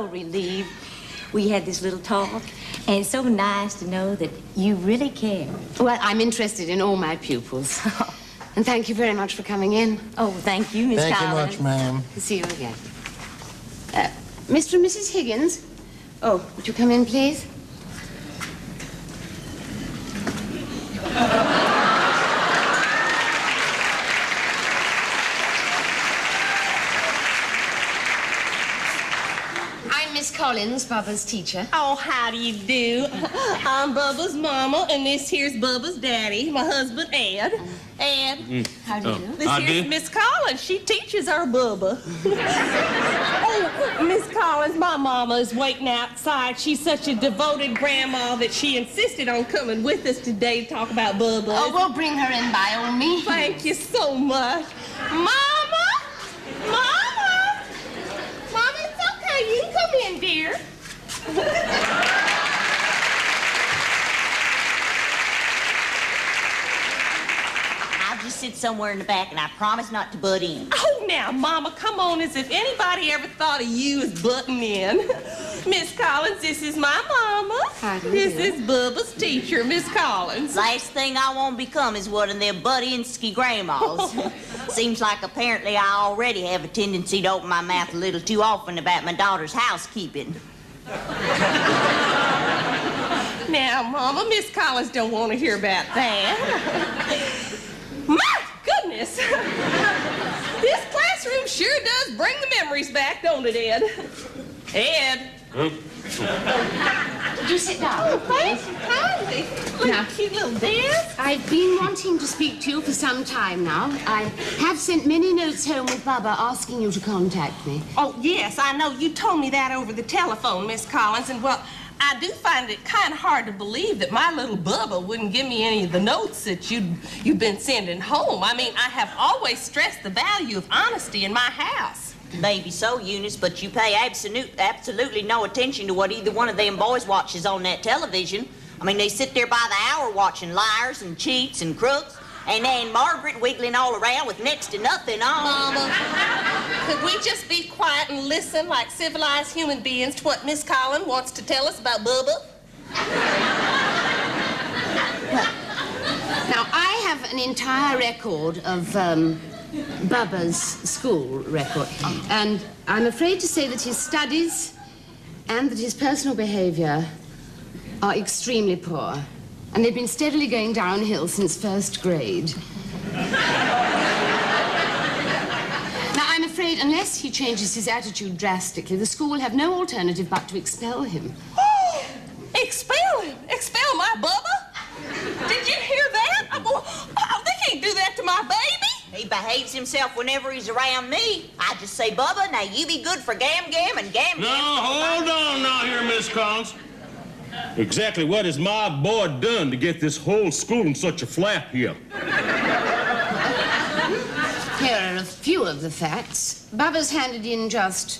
so relieved we had this little talk. And it's so nice to know that you really care. Well, I'm interested in all my pupils. And thank you very much for coming in. Oh, thank you, Miss Collins. Thank you much, ma'am. See you again. Mr. and Mrs. Higgins? Oh, would you come in, please? Miss Collins, Bubba's teacher. Oh, how do you do? I'm Bubba's mama, and this here's Bubba's daddy, my husband, Ed. Ed. How do you do? This here's Miss Collins. She teaches our Bubba. Oh, Miss Collins, my mama is waiting outside. She's such a devoted grandma that she insisted on coming with us today to talk about Bubba. Oh, we'll bring her in by all means. Thank you so much. Mama! Mama! Mama, it's okay. You can come in, dear. I'll just sit somewhere in the back, and I promise not to butt in. Oh, now, Mama, come on, as if anybody ever thought of you as butting in. Miss Collins, this is my mama. How do you This do? is Bubba's teacher, Miss Collins. Last thing I want to become is one of them butt-in-ski grandmas. Seems like apparently I already have a tendency to open my mouth a little too often about my daughter's housekeeping. Now, Mama, Miss Collins don't want to hear about that. My goodness! This classroom sure does bring the memories back, don't it, Ed? Ed? Did you sit down? Thank you kindly. Look at cute little desk. I've been wanting to speak to you for some time now. I have sent many notes home with Bubba asking you to contact me. Oh, yes, I know. You told me that over the telephone, Miss Collins, and, well, I do find it kind of hard to believe that my little Bubba wouldn't give me any of the notes that you've been sending home. I mean, I have always stressed the value of honesty in my house. Maybe so, Eunice, but you pay absolutely no attention to what either one of them boys watches on that television. I mean, they sit there by the hour watching liars and cheats and crooks, and then Margaret wiggling all around with next to nothing on. Mama, could we just be quiet and listen like civilized human beings to what Miss Collins wants to tell us about Bubba? Now, I have an entire record of Bubba's school record, and I'm afraid to say that his studies and that his personal behavior are extremely poor, and they've been steadily going downhill since first grade. Now, I'm afraid unless he changes his attitude drastically, the school will have no alternative but to expel him. Oh, expel him? Expel my Bubba? Did you hear that? Oh, they can't do that to my baby. He behaves himself whenever he's around me. I just say, Bubba, now you be good for Gam-Gam and Gam-Gam. No, hold on now here, Miss Collins. Exactly what has my boy done to get this whole school in such a flap here? Here are a few of the facts. Bubba's handed in just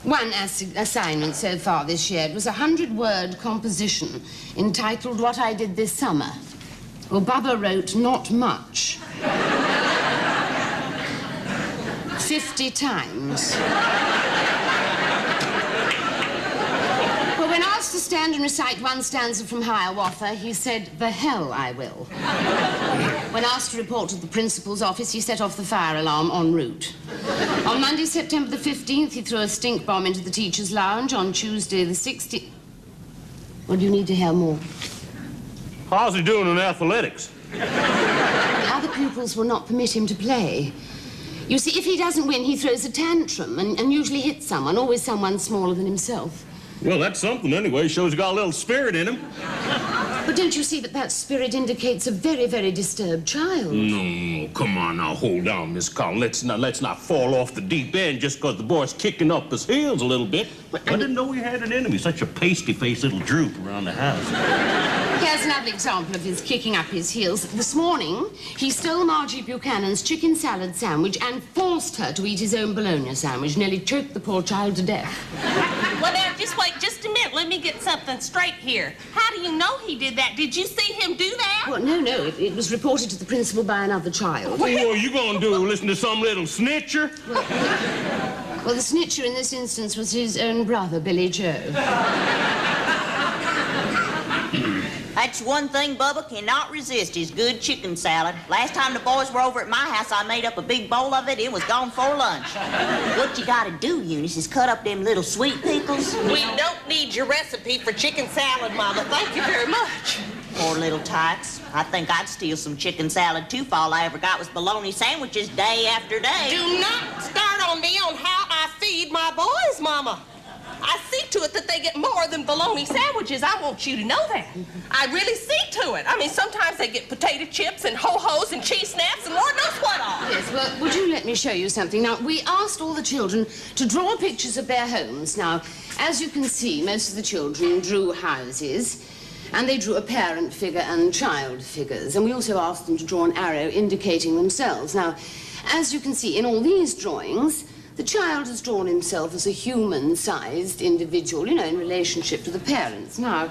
one assignment so far this year. It was a 100-word composition entitled What I Did This Summer. Well, Bubba wrote not much. 50 times. Well, when asked to stand and recite one stanza from Hiawatha, he said, "The hell I will." When asked to report to the principal's office, he set off the fire alarm en route. On Monday, September the 15th, he threw a stink bomb into the teacher's lounge. On Tuesday, the 16th... Well, do you need to hear more? How's he doing in athletics? Other pupils will not permit him to play. You see, if he doesn't win, he throws a tantrum and usually hits someone, always someone smaller than himself. Well, that's something anyway. Shows he's got a little spirit in him. But don't you see that that spirit indicates a very, very disturbed child? No, come on now, hold on, Miss Collins. Let's not fall off the deep end just because the boy's kicking up his heels a little bit. I didn't know he had an enemy, such a pasty-faced little droop around the house. Here's another example of his kicking up his heels. This morning, he stole Margie Buchanan's chicken salad sandwich and forced her to eat his own bologna sandwich, nearly choked the poor child to death. Well, now, just wait just a minute. Let me get something straight here. How do you know he did that? Did you see him do that? Well, no. It was reported to the principal by another child. What are you gonna do, listen to some little snitcher? Well, the snitcher in this instance was his own brother, Billy Joe. That's one thing Bubba cannot resist is good chicken salad. Last time the boys were over at my house, I made up a big bowl of it. It was gone for lunch. What you gotta do, Eunice, is cut up them little sweet pickles. We don't need your recipe for chicken salad, Mama. Thank you very much. Poor little tykes. I think I'd steal some chicken salad, too, if all I ever got was bologna sandwiches day after day. Do not start on me on how I feed my boys, Mama. I see to it that they get more than bologna sandwiches. I want you to know that. I really see to it. I mean, sometimes they get potato chips and ho-hos and cheese snaps and Lord knows what all. Yes, well, would you let me show you something? Now, we asked all the children to draw pictures of their homes. Now, as you can see, most of the children drew houses, and they drew a parent figure and child figures. And we also asked them to draw an arrow indicating themselves. Now, as you can see in all these drawings, the child has drawn himself as a human-sized individual, you know, in relationship to the parents. Now,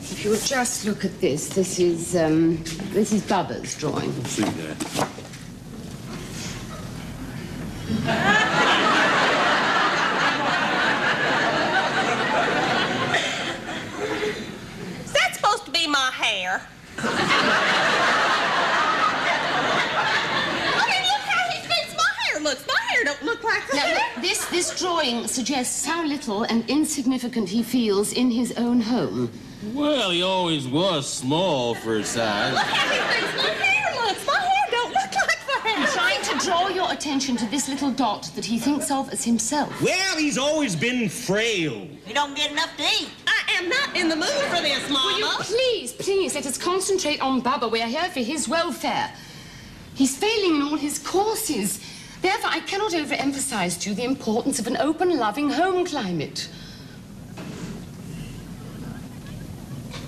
if you would just look at this, this is Bubba's drawing. Let's see that. Is that supposed to be my hair? Looks. My hair don't look like that. Now, this drawing suggests how little and insignificant he feels in his own home. Well, he always was small for his size. Look how he thinks my hair looks. My hair don't look like that. I'm trying to draw your attention to this little dot that he thinks of as himself. Well, he's always been frail. You don't get enough to eat. I am not in the mood for this, Mama. Will you please let us concentrate on Bubba. We are here for his welfare. He's failing in all his courses. Therefore, I cannot overemphasize to you the importance of an open, loving home climate.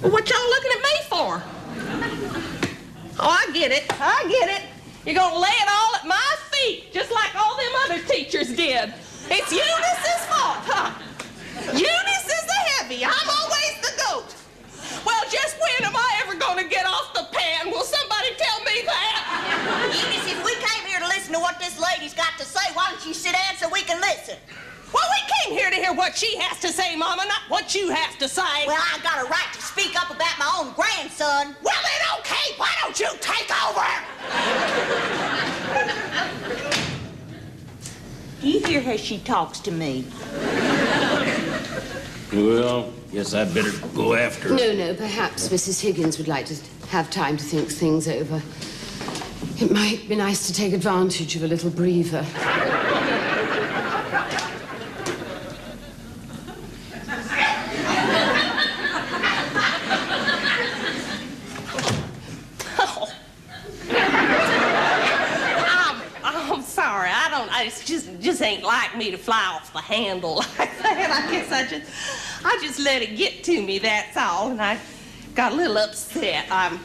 Well, what y'all looking at me for? Oh, I get it. You're gonna lay it all at my feet, just like all them other teachers did. It's Eunice's fault, huh? Eunice is the heavy. I'm always the goat. Well, just when am I ever gonna get off the pan? Will somebody tell me that? Eunice, if we came here to listen to what this lady's got to say, why don't you sit down so we can listen? Well, we came here to hear what she has to say, Mama, not what you have to say. Well, I got a right to speak up about my own grandson. Well, then, okay, why don't you take over? Do you hear how she talks to me? Well, guess I'd better go after her. No, perhaps Mrs. Higgins would like to have time to think things over. It might be nice to take advantage of a little breather. I'm sorry. It just ain't like me to fly off the handle like that. I guess I just let it get to me, that's all. And I got a little upset. I'm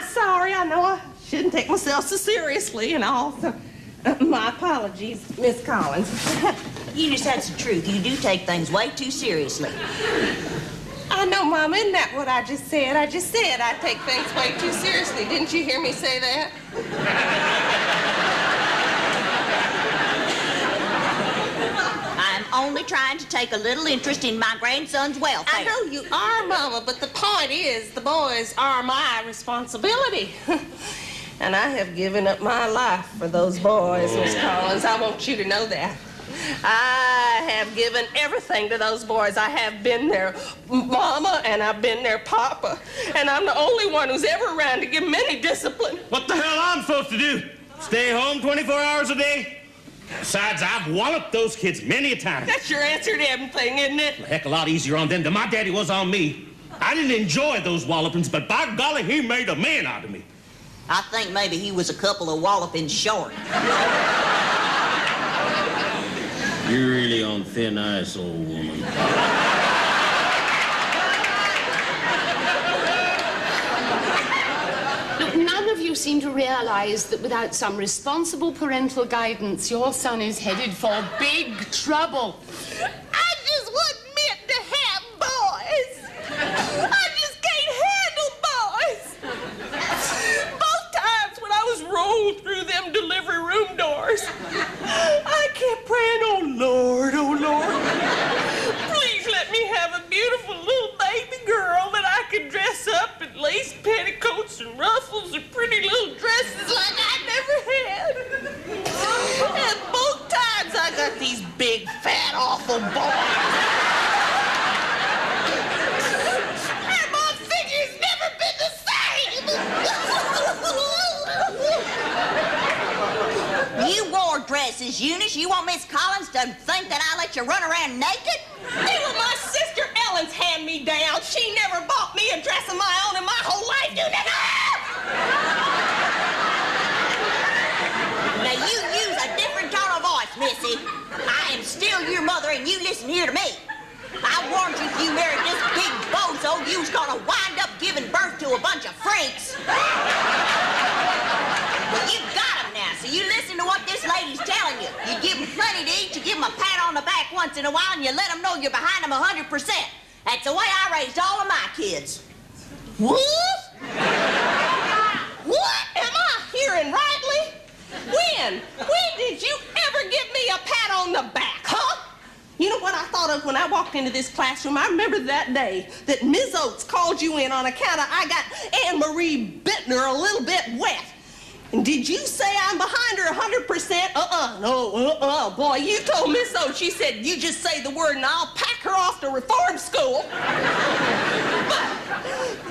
sorry. I know I shouldn't take myself so seriously and all. So, my apologies, Miss Collins. Eunice, that's the truth. You do take things way too seriously. I know, Mama. Isn't that what I just said? I just said I take things way too seriously. Didn't you hear me say that? I'm only trying to take a little interest in my grandson's welfare. I know you are, Mama, but the point is the boys are my responsibility. And I have given up my life for those boys, Miss Collins. I want you to know that. I have given everything to those boys. I have been their mama and I've been their papa. And I'm the only one who's ever around to give them any discipline. What the hell I'm supposed to do? Stay home 24 hours a day? Besides, I've walloped those kids many a time. That's your answer to everything, isn't it? A heck a lot easier on them than my daddy was on me. I didn't enjoy those wallopings, but by golly, he made a man out of me. I think maybe he was a couple of wallopings short. You're really on thin ice, old woman. Look, none of you seem to realize that without some responsible parental guidance, your son is headed for big trouble. I just wasn't meant to have boys. I just can't handle boys. Both times when I was rolled through them delivery room doors, I kept praying, oh, dresses, Eunice. You want Miss Collins to think that I let you run around naked? They were my sister Ellen's hand-me-down. She never bought me a dress of my own in my whole life, you never! Now, you use a different tone of voice, Missy. I am still your mother, and you listen here to me. I warned you if you married this big bozo, you was gonna wind up giving birth to a bunch of freaks. Well, you got them now, so you listen to what this lady's telling you. You give them plenty to eat, you give them a pat on the back once in a while, and you let them know you're behind them 100%. That's the way I raised all of my kids. What? What? Am I hearing rightly? When did you ever give me a pat on the back, huh? You know what I thought of when I walked into this classroom? I remember that day that Ms. Oates called you in on account of I got Anne-Marie Bittner a little bit wet. And did you say I'm behind her 100%? No, boy, you told Miss Oates, she said, you just say the word and I'll pack her off to reform school.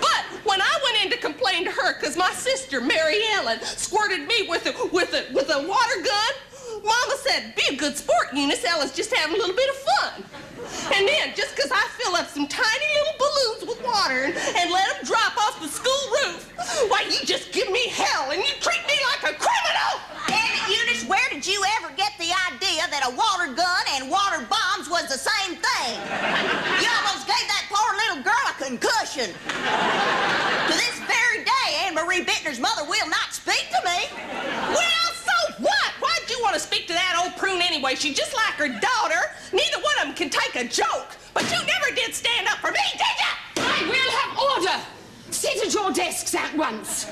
But when I went in to complain to her because my sister, Mary Ellen, squirted me with a water gun, Mama said, be a good sport, Eunice. Ellen's just having a little bit of fun. And then, just because I fill up some tiny little balloons with water and let them drop off the school roof, why, you just give me hell and you treat me like a criminal! Damn it, Eunice, where did you ever get the idea that a water gun and water bombs was the same thing? You almost gave that poor little girl a concussion. To this very day, Anne-Marie Bittner's mother will not speak to me. Well, so what? Why'd you want to speak to that old prune anyway? She's just like her daughter. Neither one of them can take a joke. But you never did stand up for me, did you? I will have order. Sit at your desks at once.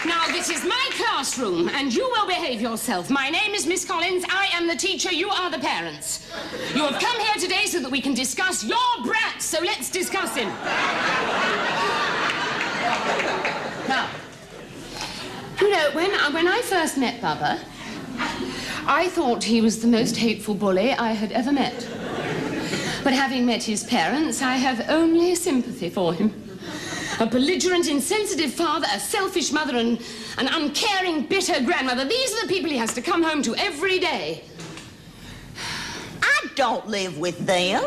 Now, this is my classroom, and you will behave yourself. My name is Miss Collins. I am the teacher. You are the parents. You have come here today so that we can discuss your brat, so let's discuss him. Now, you know, when I first met Bubba, I thought he was the most hateful bully I had ever met. But having met his parents, I have only sympathy for him. A belligerent, insensitive father, a selfish mother, and an uncaring, bitter grandmother. These are the people he has to come home to every day. I don't live with them.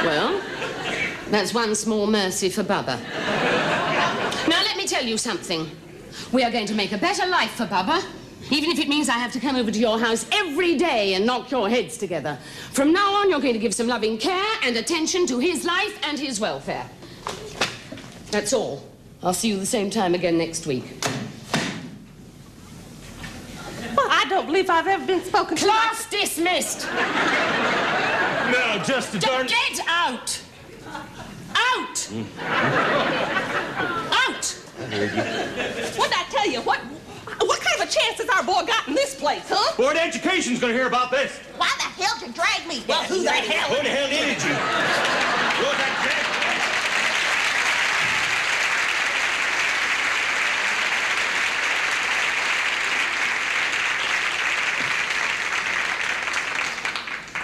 Well, that's one small mercy for Bubba. Now, let me tell you something. We are going to make a better life for Bubba, even if it means I have to come over to your house every day and knock your heads together. From now on, you're going to give some loving care and attention to his life and his welfare. That's all. I'll see you the same time again next week. Well, I don't believe I've ever been spoken to. Class dismissed. Now, just to darn... Get out! Out! Out! What'd I tell you? What kind of a chance has our boy got in this place, huh? Board of Education's gonna hear about this. Why the hell did you drag me down? Well, who the hell? Who the hell did you? Who's that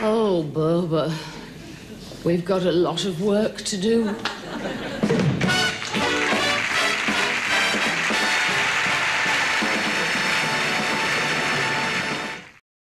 Oh, Bubba, we've got a lot of work to do.